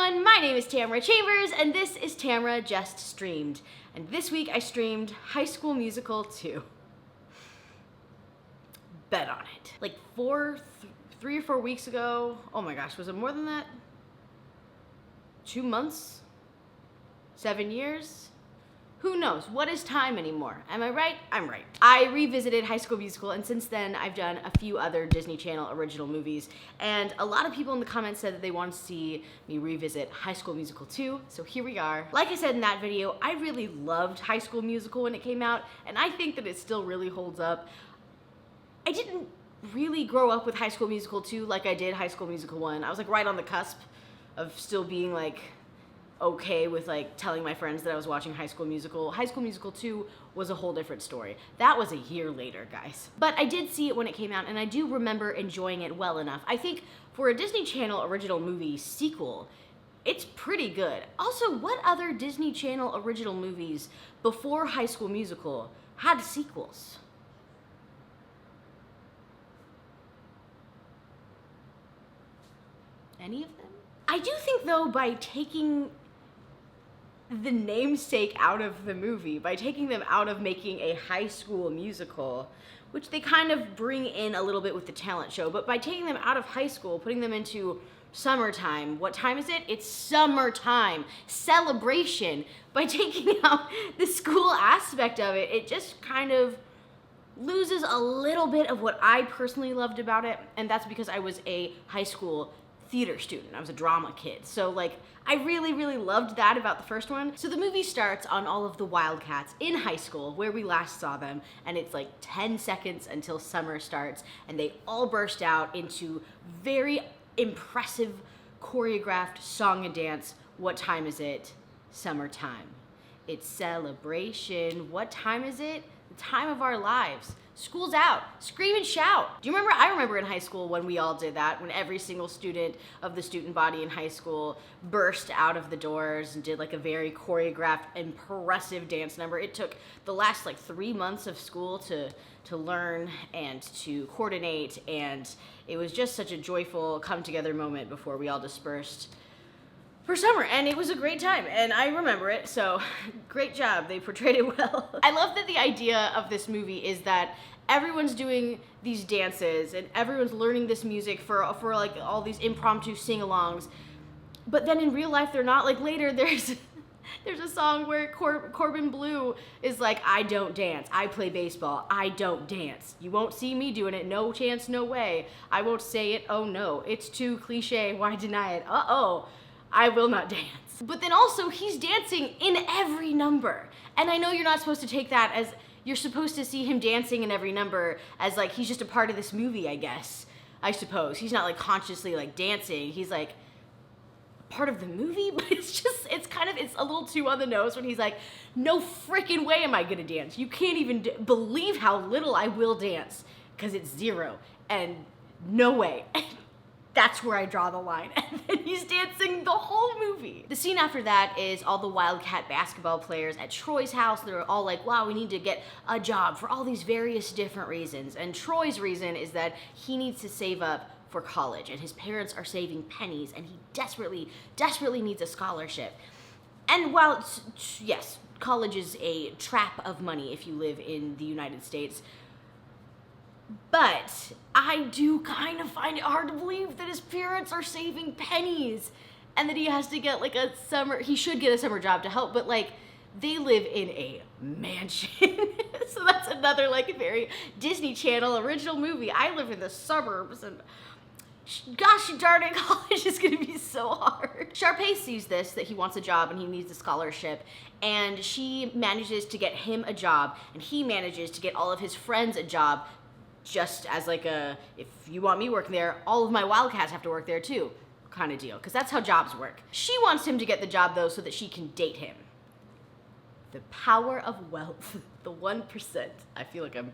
everyone, my name is Tamara Chambers, and this is Tamara Just Streamed. And this week I streamed High School Musical 2. Bet on it. Like 3 or 4 weeks ago, oh my gosh, was it more than that? 2 months? 7 years? Who knows? What is time anymore? Am I right? I'm right. I revisited High School Musical, and since then I've done a few other Disney Channel original movies, and a lot of people in the comments said that they want to see me revisit High School Musical 2, so here we are. Like I said in that video, I really loved High School Musical when it came out, and I think that it still really holds up. I didn't really grow up with High School Musical 2 like I did High School Musical 1. I was like right on the cusp of still being like okay with like telling my friends that I was watching High School Musical. High School Musical 2 was a whole different story. That was a year later, guys. But I did see it when it came out, and I do remember enjoying it well enough. I think for a Disney Channel original movie sequel, it's pretty good. Also, what other Disney Channel original movies before High School Musical had sequels? Any of them? I do think though, by taking the namesake out of the movie, by taking them out of making a High School Musical, which they kind of bring in a little bit with the talent show, but by taking them out of high school, putting them into summertime. What time is it? It's summertime. Celebration. By taking out the school aspect of it, it just kind of loses a little bit of what I personally loved about it, and that's because I was a high school theater student. I was a drama kid. So like, I really, really loved that about the first one. So the movie starts on all of the Wildcats in high school where we last saw them, and it's like 10 seconds until summer starts, and they all burst out into very impressive choreographed song and dance. What time is it? Summertime. It's celebration. What time is it? The time of our lives. School's out. Scream and shout. Do you remember? I remember in high school when we all did that, when every single student of the student body in high school burst out of the doors and did like a very choreographed, impressive dance number. It took the last like 3 months of school to learn and to coordinate, and it was just such a joyful come together moment before we all dispersed for summer, and it was a great time, and I remember it, so great job, they portrayed it well. I love that the idea of this movie is that everyone's doing these dances and everyone's learning this music for like all these impromptu sing-alongs, but then in real life they're not. Like later there's a song where Corbin Bleu is like, I don't dance, I play baseball, I don't dance. You won't see me doing it, no chance, no way. I won't say it, oh no, it's too cliche, why deny it? Uh-oh. I will not dance. But then also, he's dancing in every number. And I know you're not supposed to take that as, you're supposed to see him dancing in every number as like, he's just a part of this movie, I guess. I suppose. He's not like consciously like dancing. He's like part of the movie, but it's a little too on the nose when he's like, no freaking way am I gonna dance. You can't even believe how little I will dance, because it's 0 and no way. That's where I draw the line. And then he's dancing the whole movie. The scene after that is all the Wildcat basketball players at Troy's house. They're all like, wow, we need to get a job for all these various different reasons. And Troy's reason is that he needs to save up for college, and his parents are saving pennies, and he desperately, desperately needs a scholarship. And while, yes, college is a trap of money if you live in the United States, but I do kind of find it hard to believe that his parents are saving pennies and that he has to get like he should get a summer job to help, but like they live in a mansion. So that's another like very Disney Channel original movie. I live in the suburbs, and gosh darn it, college is gonna be so hard. Sharpay sees this, that he wants a job and he needs a scholarship, and she manages to get him a job, and he manages to get all of his friends a job, just as like if you want me working there, all of my Wildcats have to work there too, kind of deal, because that's how jobs work. She wants him to get the job though so that she can date him. The power of wealth, the 1%. I feel like I'm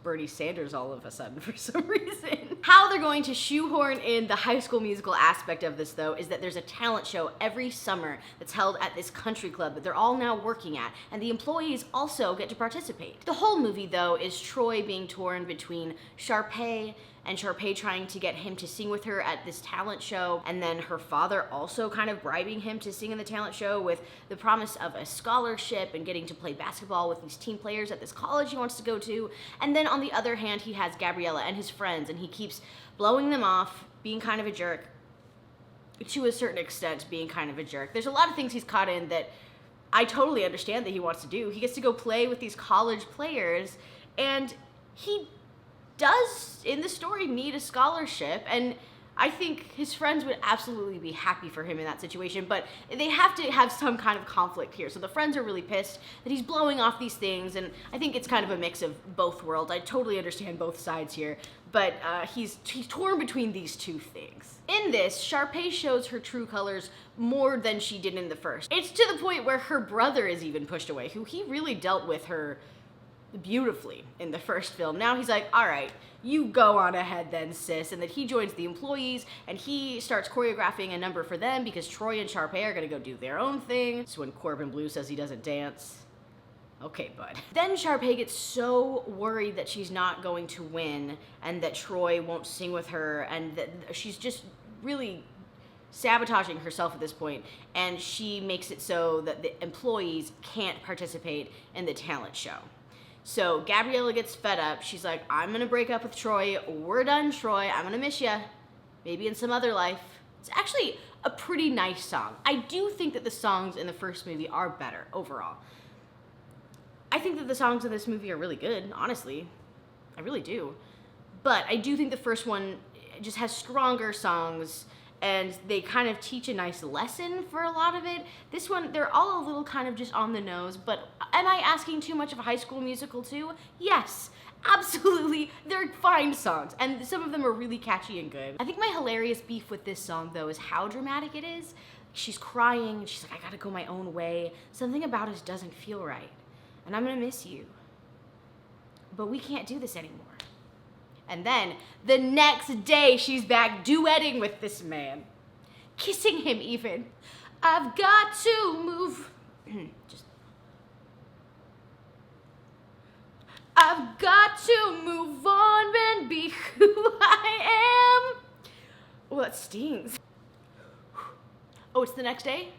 Bernie Sanders all of a sudden for some reason. How they're going to shoehorn in the High School Musical aspect of this, though, is that there's a talent show every summer that's held at this country club that they're all now working at, and the employees also get to participate. The whole movie, though, is Troy being torn between Sharpay and Sharpay trying to get him to sing with her at this talent show, and then her father also kind of bribing him to sing in the talent show with the promise of a scholarship and getting to play basketball with these team players at this college he wants to go to. And then on the other hand, he has Gabriella and his friends, and he keeps blowing them off, being kind of a jerk, to a certain extent being kind of a jerk. There's a lot of things he's caught in that I totally understand that he wants to do. He gets to go play with these college players, and he does, in the story, need a scholarship, and I think his friends would absolutely be happy for him in that situation, but they have to have some kind of conflict here. So the friends are really pissed that he's blowing off these things, and I think it's kind of a mix of both worlds. I totally understand both sides here, but he's torn between these two things. In this, Sharpay shows her true colors more than she did in the first. It's to the point where her brother is even pushed away, who he really dealt with her beautifully in the first film. Now he's like, all right, you go on ahead then, sis, and that he joins the employees and he starts choreographing a number for them because Troy and Sharpay are gonna go do their own thing. So when Corbin Blue says he doesn't dance, okay, bud. Then Sharpay gets so worried that she's not going to win and that Troy won't sing with her, and that she's just really sabotaging herself at this point, and she makes it so that the employees can't participate in the talent show. So Gabriella gets fed up. She's like, I'm gonna break up with Troy. We're done, Troy. I'm gonna miss ya. Maybe in some other life. It's actually a pretty nice song. I do think that the songs in the first movie are better overall. I think that the songs in this movie are really good, honestly. I really do. But I do think the first one just has stronger songs, and they kind of teach a nice lesson for a lot of it. This one, they're all a little kind of just on the nose, but am I asking too much of a High School Musical too? Yes, absolutely. They're fine songs, and some of them are really catchy and good. I think my hilarious beef with this song, though, is how dramatic it is. She's crying, and she's like, I gotta go my own way. Something about us doesn't feel right, and I'm gonna miss you. But we can't do this anymore. And then, the next day, she's back duetting with this man. Kissing him, even. I've got to move. I've got to move on and be who I am. Oh, that stings. Oh, it's the next day?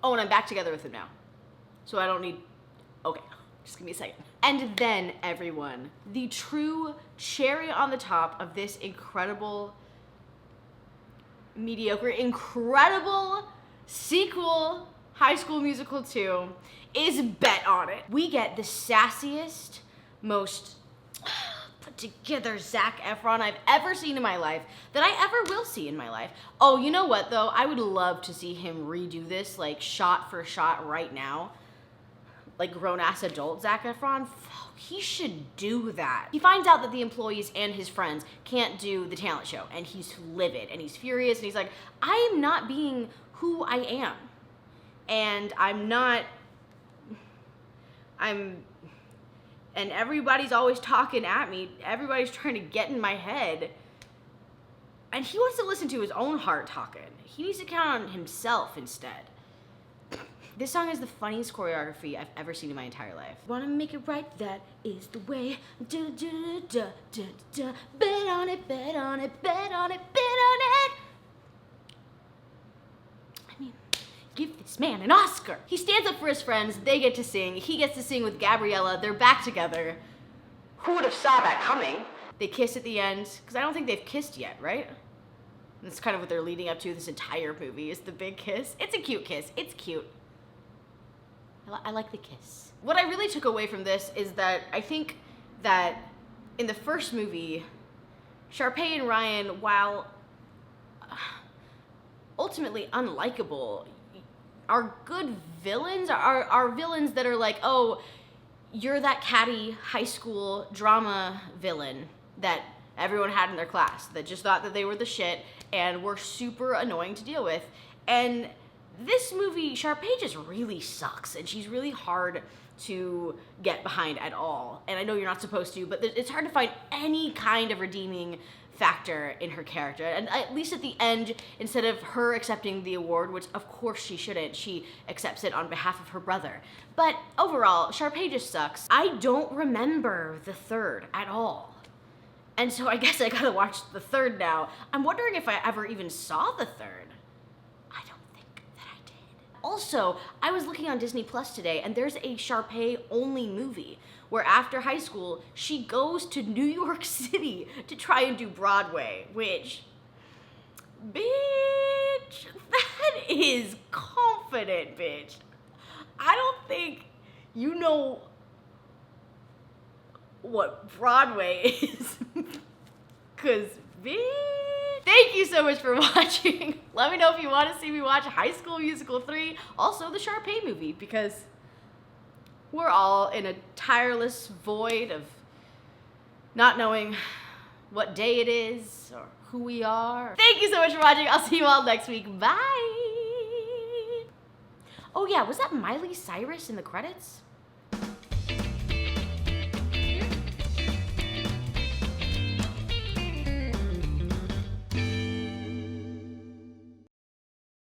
Oh, and I'm back together with him now. So I don't need... Okay. Just give me a second. And then, everyone, the true cherry on the top of this incredible, mediocre, incredible sequel, High School Musical 2, is Bet On It. We get the sassiest, most put together Zac Efron I've ever seen in my life, that I ever will see in my life. Oh, you know what, though? I would love to see him redo this, like, shot for shot right now. Like grown-ass adult Zac Efron, he should do that. He finds out that the employees and his friends can't do the talent show, and he's livid, and he's furious, and he's like, I am not being who I am. And and everybody's always talking at me, everybody's trying to get in my head. And he wants to listen to his own heart talking. He needs to count on himself instead. This song has the funniest choreography I've ever seen in my entire life. Wanna make it right, that is the way. Da, da, da, da, da. Bet on it, bet on it, bet on it, bet on it. I mean, give this man an Oscar. He stands up for his friends, they get to sing, he gets to sing with Gabriella, they're back together. Who would have saw that coming? They kiss at the end, because I don't think they've kissed yet, right? That's kind of what they're leading up to this entire movie, is the big kiss. It's a cute kiss, it's cute. I like the kiss. What I really took away from this is that I think that in the first movie, Sharpay and Ryan, while ultimately unlikable, are good villains, are villains that are like, oh, you're that catty high school drama villain that everyone had in their class that just thought that they were the shit and were super annoying to deal with. And this movie, Sharpay just really sucks, and she's really hard to get behind at all. And I know you're not supposed to, but it's hard to find any kind of redeeming factor in her character. And at least at the end, instead of her accepting the award, which of course she shouldn't, she accepts it on behalf of her brother. But overall, Sharpay just sucks. I don't remember the third at all. And so I guess I gotta watch the third now. I'm wondering if I ever even saw the third. I don't think that I did. Also, I was looking on Disney Plus today, and there's a Sharpay only movie where after high school, she goes to New York City to try and do Broadway, which, bitch, that is confident, bitch. I don't think you know what Broadway is, cause bitch. Thank you so much for watching. Let me know if you want to see me watch High School Musical 3, also the Sharpay movie, because we're all in a tireless void of not knowing what day it is or who we are. Thank you so much for watching. I'll see you all next week. Bye. Oh yeah, was that Miley Cyrus in the credits?